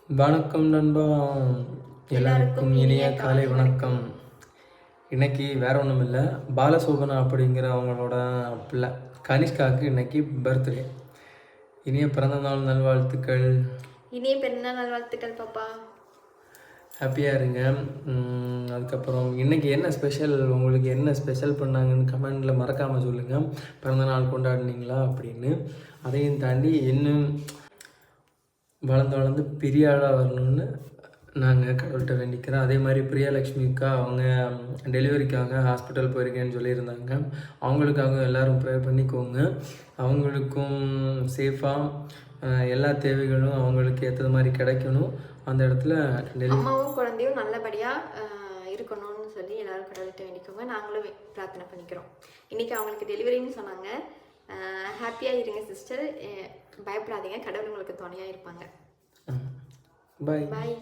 வணக்கம் நண்பா, எல்லாருக்கும் இனிய காலை வணக்கம். இன்னைக்கு வேற ஒன்றும் இல்லை, பாலசோபனா அப்படிங்கிற அவங்களோட பிள்ளை கனிஷ்காவுக்கு இன்னைக்கு பர்த்டே. இனிய பிறந்தநாள் நல்வாழ்த்துக்கள். இனிய பிறந்தநாள் நல்வாழ்த்துக்கள் பாப்பா. ஹாப்பியாக இருங்க. அதுக்கப்புறம் இன்னைக்கு என்ன ஸ்பெஷல், உங்களுக்கு என்ன ஸ்பெஷல் பண்ணாங்கன்னு கமெண்டில் மறக்காமல் சொல்லுங்கள். பிறந்தநாள் கொண்டாடினீங்களா அப்படின்னு. அதையும் தாண்டி இன்னும் வளர்ந்து பெரிய ஆளாக வரணும்னு நாங்கள் கடவுள்கிட்ட வேண்டிக்கிறோம். அதே மாதிரி பிரியாலக்ஷ்மிக்கா அவங்க டெலிவரிக்காக ஹாஸ்பிட்டல் போயிருக்கேன்னு சொல்லியிருந்தாங்க. அவங்களுக்காக எல்லோரும் ப்ரேயர் பண்ணிக்கோங்க. அவங்களுக்கும் சேஃபாக எல்லா தேவைகளும் அவங்களுக்கு ஏற்றது மாதிரி கிடைக்கணும். அந்த இடத்துல அம்மாவும் குழந்தையும் நல்லபடியாக இருக்கணும்னு சொல்லி எல்லோரும் கடவுள்கிட்ட வேண்டிக்கோங்க. நாங்களும் பிரார்த்தனை பண்ணிக்கிறோம். இன்றைக்கி அவங்களுக்கு டெலிவரின்னு சொன்னாங்க. ஹாப்பியாக இருங்க சிஸ்டர், பயப்படாதீங்க, கடவுள் உங்களுக்கு துணையாக இருப்பாங்க. பாய் பாய்.